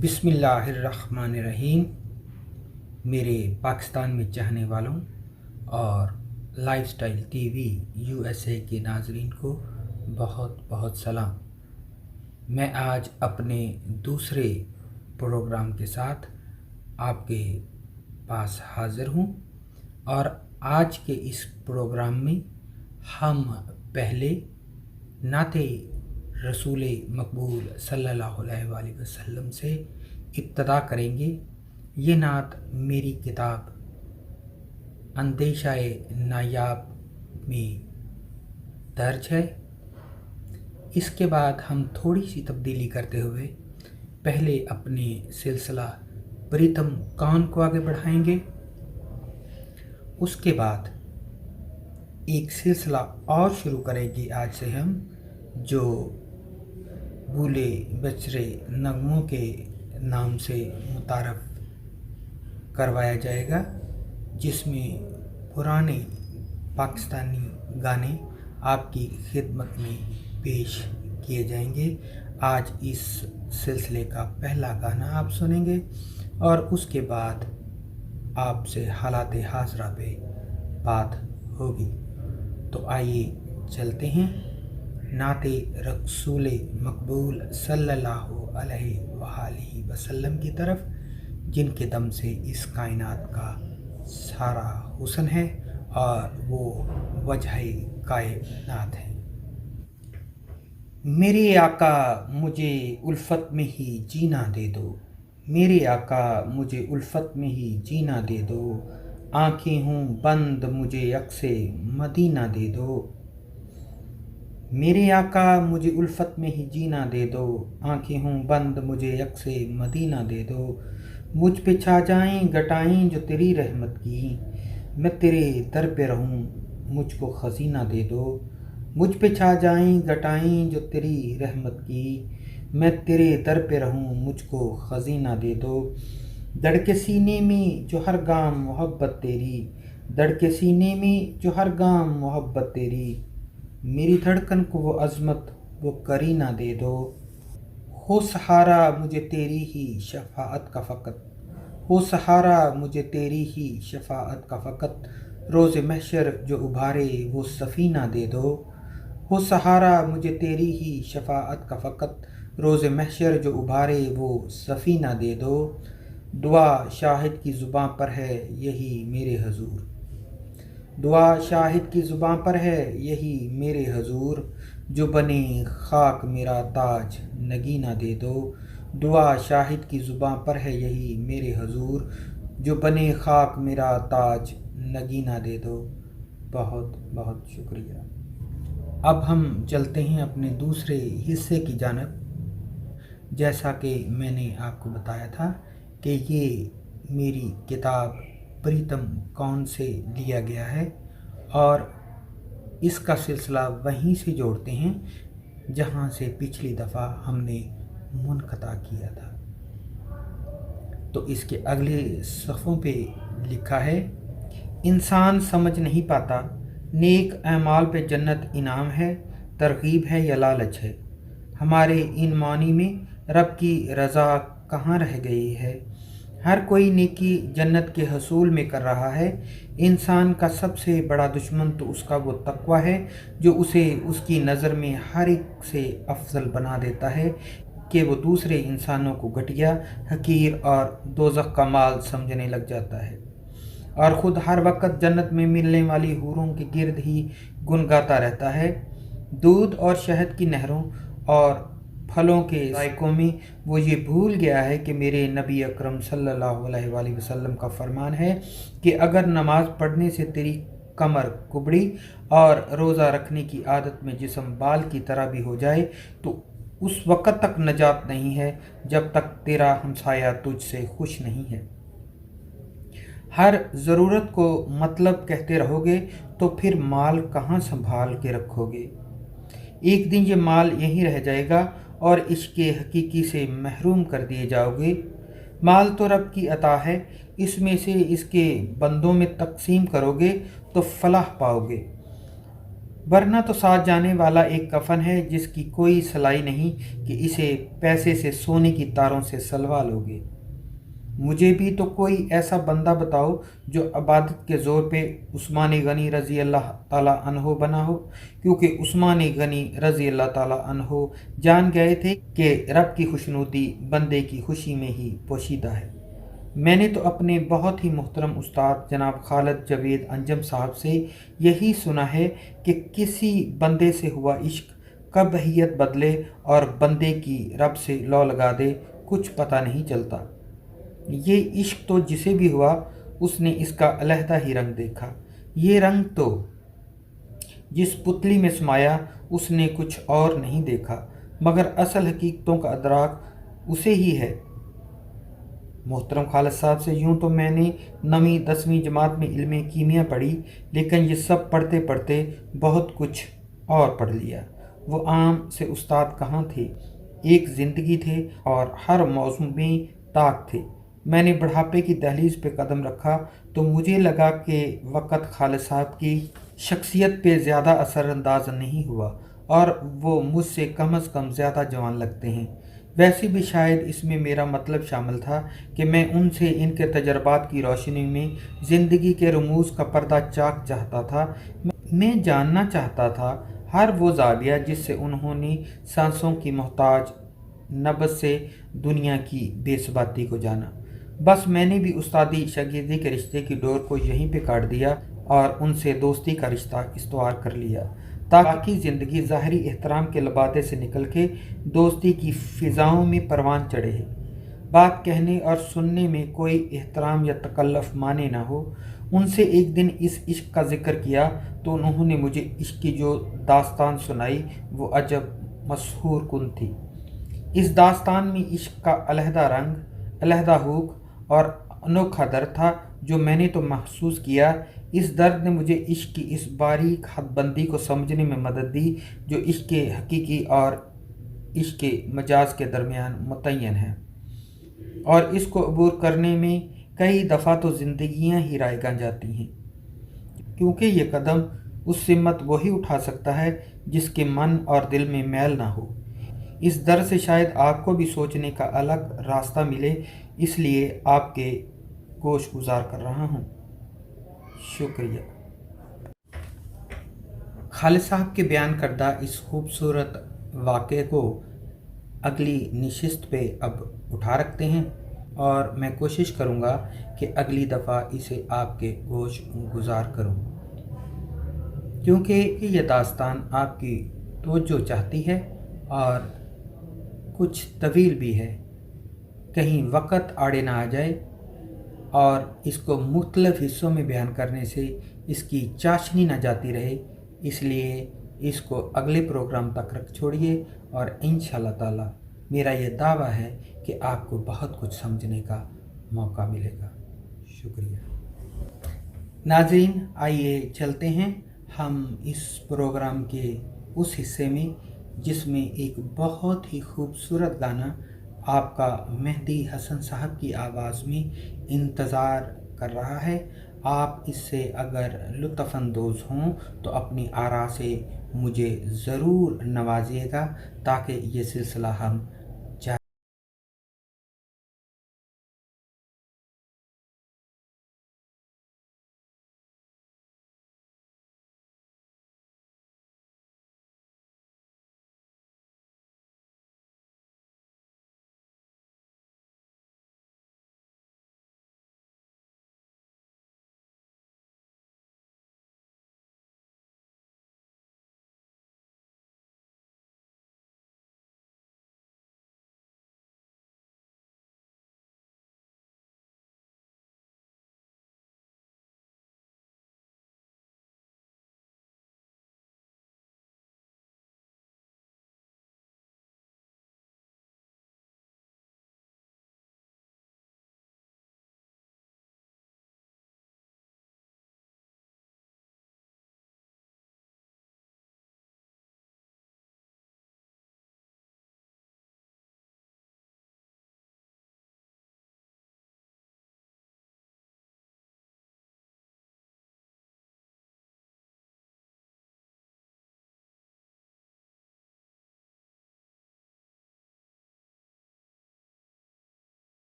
बिस्मिल्लाहिर्रहमानिर्रहीम। मेरे पाकिस्तान में चाहने वालों और लाइफस्टाइल टीवी यूएसए के नाज़रीन को बहुत बहुत सलाम। मैं आज अपने दूसरे प्रोग्राम के साथ आपके पास हाज़िर हूँ और आज के इस प्रोग्राम में हम पहले नाते रसूल मकबूल सल्लल्लाहु अलैहि वसल्लम से इब्तदा करेंगे। ये नात मेरी किताब अंदेशाए नायाब में दर्ज है। इसके बाद हम थोड़ी सी तब्दीली करते हुए पहले अपने सिलसिला प्रीतम कौन को आगे बढ़ाएंगे। उसके बाद एक सिलसिला और शुरू करेंगे आज से हम, जो बूले बचरे नगमों के नाम से मुतारफ़ करवाया जाएगा, जिसमें पुराने पाकिस्तानी गाने आपकी खिदमत में पेश किए जाएंगे। आज इस सिलसिले का पहला गाना आप सुनेंगे और उसके बाद आपसे हालात हाज़रा पे बात होगी। तो आइए चलते हैं नाते रसूल मकबूल सल्लल्लाहु अलैहि वसल्लम की तरफ, जिनके दम से इस कायनात का सारा हुस्न है और वो वजह कायनात है। मेरे आका मुझे उल्फत में ही जीना दे दो, मेरे आका मुझे उल्फत में ही जीना दे दो, आँखें हूँ बंद मुझे अक्से मदीना दे दो। मेरे आका मुझे उल्फत में ही जीना दे दो, आँखें हूँ बंद मुझे अक्से मदीना दे दो। मुझ पे छा जाएं घटाएं जो तेरी रहमत की, मैं तेरे दर पे रहूं मुझको खजीना दे दो। मुझ पे छा जाएं घटाएं जो तेरी रहमत की, मैं तेरे दर पे रहूं मुझको खजीना दे दो। धड़के सीने में जो हर गाम मोहब्बत तेरी, धड़के सीने में जो हर गाम मोहब्बत तेरी, मेरी धड़कन को वो अज़मत वो करीना दे दो। हो सहारा मुझे तेरी ही शफाअत का फ़कत, हो सहारा मुझे तेरी ही शफाअत का फ़कत, रोज़ महशर जो उभारे वो सफ़ीना दे दो। हो सहारा मुझे तेरी ही शफाअत का फ़कत, रोज़ महशर जो उभारे वो सफ़ीना दे दो। दुआ शाहिद की ज़ुबां पर है यही मेरे हजूर, दुआ शाहिद की ज़ुबां पर है यही मेरे हजूर, जो बने खाक मेरा ताज नगीना दे दो। दुआ शाहिद की ज़ुबां पर है यही मेरे हजूर, जो बने खाक मेरा ताज नगीना दे दो। बहुत बहुत शुक्रिया। अब हम चलते हैं अपने दूसरे हिस्से की जानब। जैसा कि मैंने आपको बताया था कि ये मेरी किताब प्रीतम कौन से लिया गया है और इसका सिलसिला वहीं से जोड़ते हैं जहाँ से पिछली दफ़ा हमने मुनक़ता किया था। तो इसके अगले सफ़ों पे लिखा है, इंसान समझ नहीं पाता नेक अमाल पे जन्नत इनाम है, तरगीब है या लालच है। हमारे इन मानी में रब की रज़ा कहाँ रह गई है। हर कोई नेकी जन्नत के हसूल में कर रहा है। इंसान का सबसे बड़ा दुश्मन तो उसका वो तक़वा है जो उसे उसकी नज़र में हर एक से अफजल बना देता है कि वो दूसरे इंसानों को घटिया, हकीर और दोज़ख का माल समझने लग जाता है और ख़ुद हर वक्त जन्नत में मिलने वाली हूरों के गिर्द ही गुनगाता रहता है। दूध और शहद की नहरों और फलों के जायकों में वो ये भूल गया है कि मेरे नबी अकरम सल्लल्लाहु अलैहि वसल्लम का फरमान है कि अगर नमाज पढ़ने से तेरी कमर कुबड़ी और रोज़ा रखने की आदत में जिस्म बाल की तरह भी हो जाए तो उस वक़्त तक नजात नहीं है जब तक तेरा हमसाया तुझसे खुश नहीं है। हर ज़रूरत को मतलब कहते रहोगे तो फिर माल कहाँ संभाल के रखोगे। एक दिन ये माल यहीं रह जाएगा और इसके हकीकी से महरूम कर दिए जाओगे। माल तो रब की अता है, इसमें से इसके बंदों में तकसीम करोगे तो फलाह पाओगे। ورنہ تو ساتھ جانے والا ایک کفن ہے جس کی کوئی صلاح نہیں کہ اسے پیسے سے سونے کی تاروں سے سلوا لوگے۔ مجھے بھی تو کوئی ایسا بندہ بتاؤ جو عبادت کے زور پہ عثمان غنی رضی اللہ تعالیٰ عنہ بنا ہو، کیونکہ عثمان غنی رضی اللہ تعالیٰ عنہ جان گئے تھے کہ رب کی خوشنودی بندے کی خوشی میں ہی پوشیدہ ہے۔ میں نے تو اپنے بہت ہی محترم استاد جناب خالد جاوید انجم صاحب سے یہی سنا ہے کہ کسی بندے سے ہوا عشق کب ہیت بدلے اور بندے کی رب سے لو لگا دے، کچھ پتہ نہیں چلتا۔ یہ عشق تو جسے بھی ہوا اس نے اس کا علیحدہ ہی رنگ دیکھا۔ یہ رنگ تو جس پتلی میں سمایا اس نے کچھ اور نہیں دیکھا، مگر اصل حقیقتوں کا ادراک اسے ہی ہے۔ محترم خالد صاحب سے یوں تو میں نے 9ویں 10ویں جماعت میں علم کیمیا پڑھی، لیکن یہ سب پڑھتے پڑھتے بہت کچھ اور پڑھ لیا۔ وہ عام سے استاد کہاں تھے، ایک زندگی تھے اور ہر موضوع میں طاق تھے۔ میں نے بڑھاپے کی دہلیز پہ قدم رکھا تو مجھے لگا کہ وقت خالد صاحب کی شخصیت پہ زیادہ اثر انداز نہیں ہوا، اور وہ مجھ سے کم از کم زیادہ جوان لگتے ہیں۔ ویسے بھی شاید اس میں میرا مطلب شامل تھا کہ میں ان سے ان کے تجربات کی روشنی میں زندگی کے رموز کا پردہ چاک چاہتا تھا۔ میں جاننا چاہتا تھا ہر وہ زاویہ جس سے انہوں نے سانسوں کی محتاج نبض سے دنیا کی بے ثباتی کو جانا۔ بس میں نے بھی استادی شاگردی کے رشتے کی ڈور کو یہیں پہ کاٹ دیا اور ان سے دوستی کا رشتہ استوار کر لیا، تاکہ زندگی ظاہری احترام کے لبادے سے نکل کے دوستی کی فضاؤں میں پروان چڑھے۔ بات کہنے اور سننے میں کوئی احترام یا تکلف مانے نہ ہو۔ ان سے ایک دن اس عشق کا ذکر کیا تو انہوں نے مجھے عشق کی جو داستان سنائی وہ عجب مسحور کن تھی۔ اس داستان میں عشق کا علیحدہ رنگ، علیحدہ ہوک اور انوکھا درد تھا جو میں نے تو محسوس کیا۔ اس درد نے مجھے عشق کی اس باریک حد بندی کو سمجھنے میں مدد دی جو عشق حقیقی اور عشق مجاز کے درمیان متعین ہے، اور اس کو عبور کرنے میں کئی دفعہ تو زندگیاں ہی رائگاں جاتی ہیں، کیونکہ یہ قدم اس سمت وہی اٹھا سکتا ہے جس کے من اور دل میں میل نہ ہو۔ اس در سے شاید آپ کو بھی سوچنے کا الگ راستہ ملے، اس لیے آپ کے گوش گزار کر رہا ہوں۔ شکریہ۔ خالد صاحب کے بیان کردہ اس خوبصورت واقعے کو اگلی نشست پہ اب اٹھا رکھتے ہیں، اور میں کوشش کروں گا کہ اگلی دفعہ اسے آپ کے گوش گزار کروں، کیونکہ یہ داستان آپ کی توجہ چاہتی ہے اور کچھ طویل بھی ہے، کہیں وقت آڑے نہ آ جائے، اور اس کو مختلف حصوں میں بیان کرنے سے اس کی چاشنی نہ جاتی رہے۔ اس لیے اس کو اگلے پروگرام تک رکھ چھوڑیے، اور انشاءاللہ تعالی میرا یہ دعویٰ ہے کہ آپ کو بہت کچھ سمجھنے کا موقع ملے گا۔ شکریہ۔ ناظرین، آئیے چلتے ہیں ہم اس پروگرام کے اس حصے میں جس میں ایک بہت ہی خوبصورت گانا آپ کا مہدی حسن صاحب کی آواز میں انتظار کر رہا ہے۔ آپ اس سے اگر لطف اندوز ہوں تو اپنی آراء سے مجھے ضرور نوازیے گا، تاکہ یہ سلسلہ ہم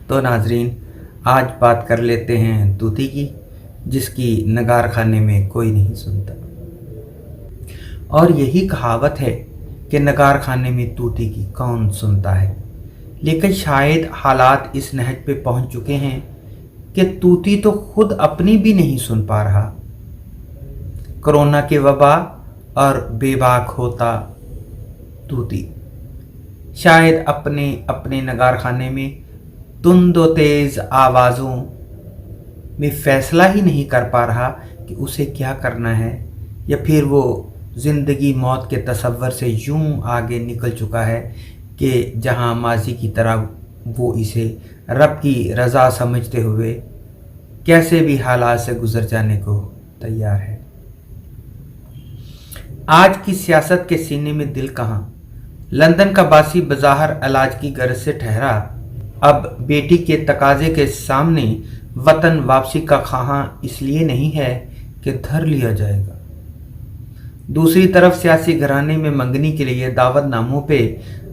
तो नाजरीन, आज बात कर लेते हैं तूती की, जिसकी नगार खाने में कोई नहीं सुनता। और यही कहावत है कि नगार खाने में तूती की कौन सुनता है। लेकिन शायद हालात इस नहज पे पहुंच चुके हैं कि तूती तो खुद अपनी भी नहीं सुन पा रहा। कोरोना के वबा और बेबाक होता तूती शायद अपने अपने नगार खाने में तुंद व तेज आवाज़ों में फैसला ही नहीं कर पा रहा कि उसे क्या करना है, या फिर वो ज़िंदगी मौत के तसव्वुर से यूं आगे निकल चुका है कि जहां माजी की तरह वो इसे रब की रज़ा समझते हुए कैसे भी हालात से गुजर जाने को तैयार है। आज की सियासत के सीने में दिल कहाँ। लंदन का बासी बज़ाहर इलाज की गर्ज से ठहरा, अब बेटी के तकाजे के सामने वतन वापसी का ख़्वाहां इसलिए नहीं है कि धर लिया जाएगा। दूसरी तरफ सियासी घराने में मंगनी के लिए दावत नामों पे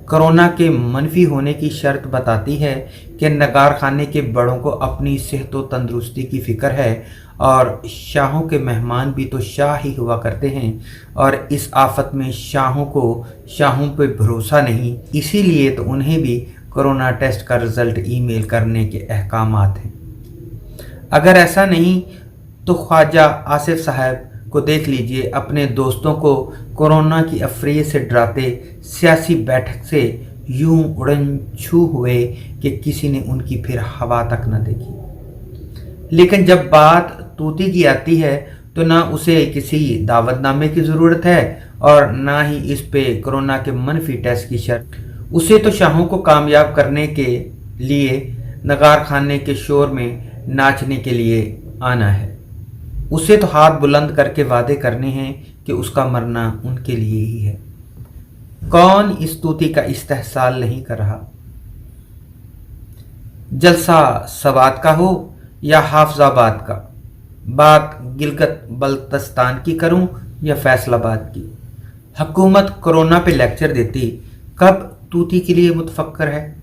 कोरोना के मनफी होने की शर्त बताती है कि नगार खाने के बड़ों को अपनी सेहत व तंदुरुस्ती की फ़िक्र है, और शाहों के मेहमान भी तो शाह ही हुआ करते हैं, और इस आफत में शाहों पे भरोसा नहीं, इसीलिए तो उन्हें भी कोरोना टेस्ट का रिज़ल्ट ईमेल करने के अहकामात हैं। अगर ऐसा नहीं तो ख्वाजा आसिफ साहब को देख लीजिए, अपने दोस्तों को कोरोना की अफरीह से डराते सियासी बैठक से यूं उड़न छू हुए कि किसी ने उनकी फिर हवा तक न देखी। लेकिन जब बात तूती की आती है तो ना उसे किसी दावतनामे की ज़रूरत है और ना ही इस पे कोरोना के मनफी टेस्ट की शर्त। उसे तो शाहों को कामयाब करने के लिए नगार खाने के शोर में नाचने के लिए आना है। उसे तो हाथ बुलंद करके वादे करने हैं कि उसका मरना उनके लिए ही है। कौन इस तूती का इस्तेहसाल नहीं कर रहा। जलसा सवात का हो या हाफजाबाद का, बात गिलगित बल्तिस्तान की करूं या फैसलाबाद की, हुकूमत कोरोना पे लेक्चर देती कब तूती के लिए मुतफक्कर है।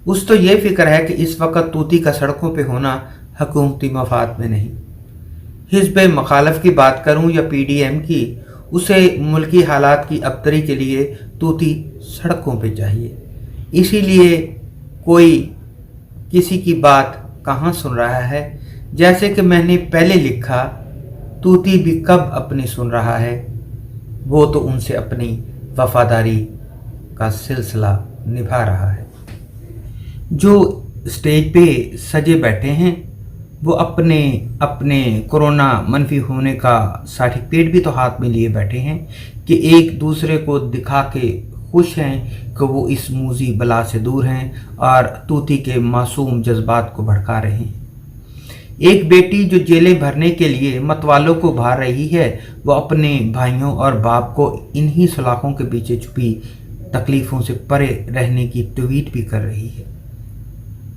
उस तो ये फिक्र है कि इस वक्त तूती का सड़कों पे होना हुकूमती मफाद में नहीं। हिज़्ब मुखालफ की बात करूं या PDM की, उसे मुल्की हालात की अबतरी के लिए तूती सड़कों पे चाहिए। इसीलिए कोई किसी की बात कहाँ सुन रहा है। जैसे कि मैंने पहले लिखा, तूती भी कब अपनी सुन रहा है, वो तो उनसे अपनी वफादारी का सिलसिला निभा रहा है। जो स्टेज पे सजे बैठे हैं वो अपने अपने कोरोना मनफी होने का सर्टिफिकेट भी तो हाथ में लिए बैठे हैं कि एक दूसरे को दिखा के खुश हैं कि वो इस मूजी बला से दूर हैं और तूती के मासूम जज्बात को भड़का रहे हैं। एक बेटी जो जेलें भरने के लिए मतवालों को भार रही है, वो अपने भाइयों और बाप को इन्हीं सलाखों के पीछे छुपी तकलीफ़ों से परे रहने की ट्वीट भी कर रही है।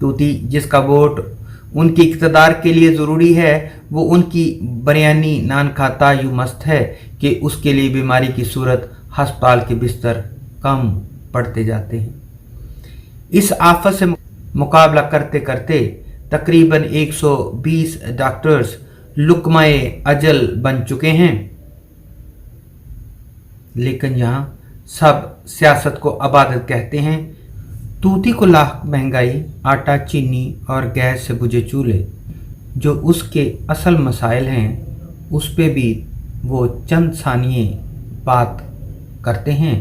तूती जिसका वोट उनकी इक़्तिदार के लिए ज़रूरी है, वो उनकी बिरयानी नान खाता यूँ मस्त है कि उसके लिए बीमारी की सूरत हस्पताल के बिस्तर कम पड़ते जाते हैं। इस आफत से मुकाबला करते करते तकरीबन 120 डॉक्टर्स लुकमाए अजल बन चुके हैं। लेकिन यहाँ सब सियासत को अबादत कहते हैं। तूती को लाख महंगाई, आटा, चीनी और गैस से बुझे चूल्हे, जो उसके असल मसाइल हैं, उस पे भी वो चंद सानिये बात करते हैं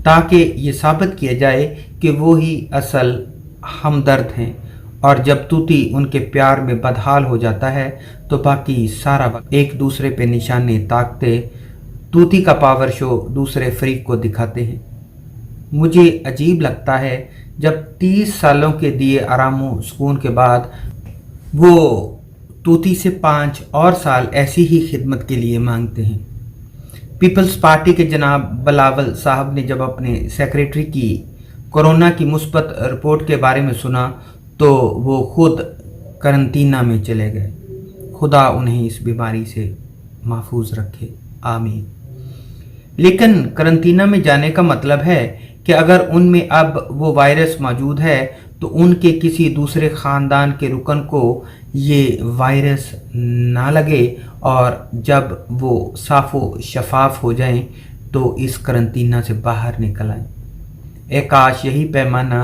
ताकि ये साबित किया जाए कि वो ही असल हमदर्द हैं। और जब तूती उनके प्यार में बदहाल हो जाता है तो बाकी सारा वक्त एक दूसरे पे निशाने ताकते तूती का पावर शो दूसरे फरीक को दिखाते हैं। मुझे अजीब लगता है जब 30 सालों के दिए आरामो सुकून के बाद वो तूती से 5 और साल ऐसी ही खिदमत के लिए मांगते हैं। पीपल्स पार्टी के जनाब बिलावल साहब ने जब अपने सेक्रेटरी की कोरोना की मुस्बत रिपोर्ट के बारे में सुना तो वो खुद करंतना में चले गए। खुदा उन्हें इस बीमारी से महफूज रखे, आमीन। लेकिन करंतना में जाने का मतलब है कि अगर उनमें अब वो वायरस मौजूद है तो उनके किसी दूसरे ख़ानदान के रुकन को ये वायरस ना लगे और जब वो साफ़ो शफाफ हो जाएं तो इस करंतना से बाहर निकल आएं। काश यही पैमाना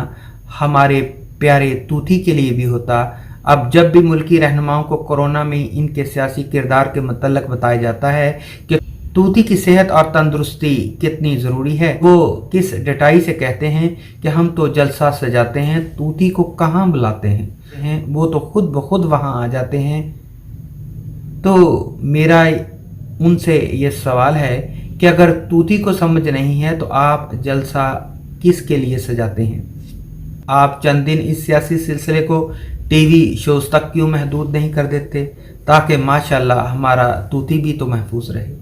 हमारे प्यारे तूती के लिए भी होता। अब जब भी मुल्की रहनुमाओं को कोरोना में इनके सियासी किरदार के मतलब बताया जाता है कि तूती की सेहत और तंदुरुस्ती कितनी ज़रूरी है, वो किस डटाई से कहते हैं कि हम तो जलसा सजाते हैं, तूती को कहाँ बुलाते हैं, वो तो खुद ब खुद वहाँ आ जाते हैं। तो मेरा उनसे ये सवाल है कि अगर तूती को समझ नहीं है तो आप जलसा किस के लिए सजाते हैं? आप चंद दिन इस सियासी सिलसिले को टीवी शोज तक क्यों महदूद नहीं कर देते ताकि माशाल्लाह हमारा तूती भी तो महफूज रहे।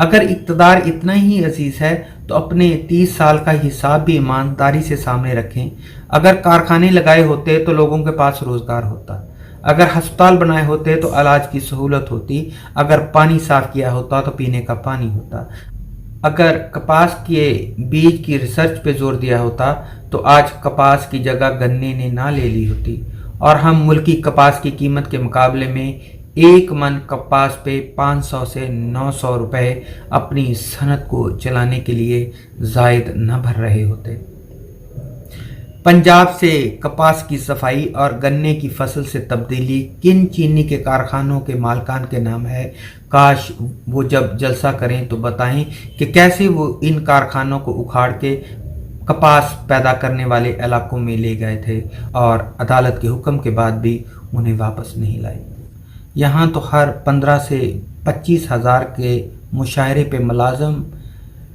अगर इक़्तिदार इतना ही अजीज़ है तो अपने 30 साल का हिसाब भी ईमानदारी से सामने रखें। अगर कारखाने लगाए होते तो लोगों के पास रोज़गार होता, अगर हस्पताल बनाए होते तो इलाज की सहूलत होती, अगर पानी साफ़ किया होता तो पीने का पानी होता, अगर कपास के बीज की रिसर्च पे जोर दिया होता तो आज कपास की जगह गन्ने ने ना ले ली होती और हम मुल्की कपास की कीमत के मुकाबले में एक मन कपास पे 500 से 900 रुपए अपनी सनत को चलाने के लिए जायद न भर रहे होते। पंजाब से कपास की सफाई और गन्ने की फसल से तब्दीली किन चीनी के कारखानों के मालकान के नाम है? काश वो जब जलसा करें तो बताएं कि कैसे वो इन कारखानों को उखाड़ के कपास पैदा करने वाले इलाकों में ले गए थे और अदालत के हुक्म के बाद भी उन्हें वापस नहीं लाए। यहाँ तो हर 15 से 25 हज़ार के मुशायरे पे मुलाजम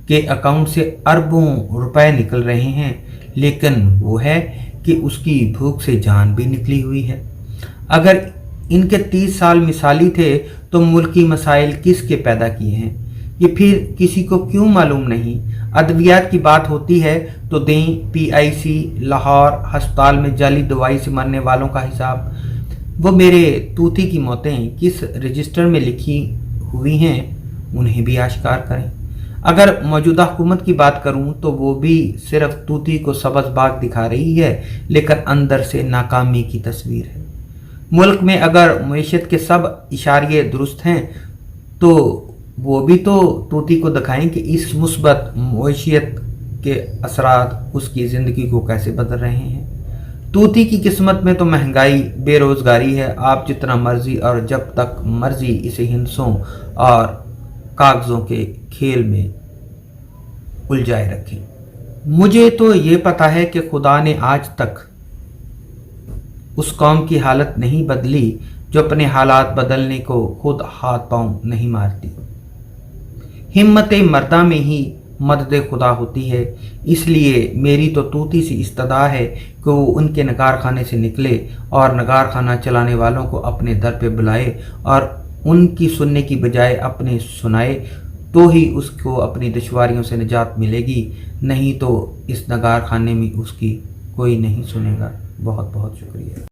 के अकाउंट से अरबों रुपए निकल रहे हैं, लेकिन वो है कि उसकी भूख से जान भी निकली हुई है। अगर इनके 30 साल मिसाली थे तो मुल्की मसाइल किसके पैदा किए हैं, ये फिर किसी को क्यों मालूम नहीं? अद्वियात की बात होती है तो दें PIC लाहौर अस्पताल में जाली दवाई से मरने वालों का हिसाब। वो मेरे तूती की मौतें किस रजिस्टर में लिखी हुई हैं उन्हें भी आश्कार करें। अगर मौजूदा हुकूमत की बात करूं तो वो भी सिर्फ तूती को सबज बाग दिखा रही है, लेकिन अंदर से नाकामी की तस्वीर है। मुल्क में अगर मईशत के सब इशारे दुरुस्त हैं तो वो भी तो तूती को दिखाएं कि इस मुस्बत मईशत के असरात उसकी ज़िंदगी को कैसे बदल रहे हैं। तूती की किस्मत में तो महंगाई बेरोज़गारी है। आप जितना मर्जी और जब तक मर्जी इसे हिंसों और कागज़ों के खेल में उलझाए रखें। मुझे तो ये पता है कि खुदा ने आज तक उस कौम की हालत नहीं बदली जो अपने हालात बदलने को खुद हाथ पांव नहीं मारती। हिम्मत मर्दा में ही मदद खुदा होती है। इसलिए मेरी तो तूती सी इस्तदा है कि वो उनके नगारखाने से निकले और नगारखाना चलाने वालों को अपने दर पे बुलाए और उनकी सुनने की बजाय अपने सुनाए, तो ही उसको अपनी दुश्वारियों से निजात मिलेगी, नहीं तो इस नगारखाने में उसकी कोई नहीं सुनेगा। बहुत बहुत शुक्रिया।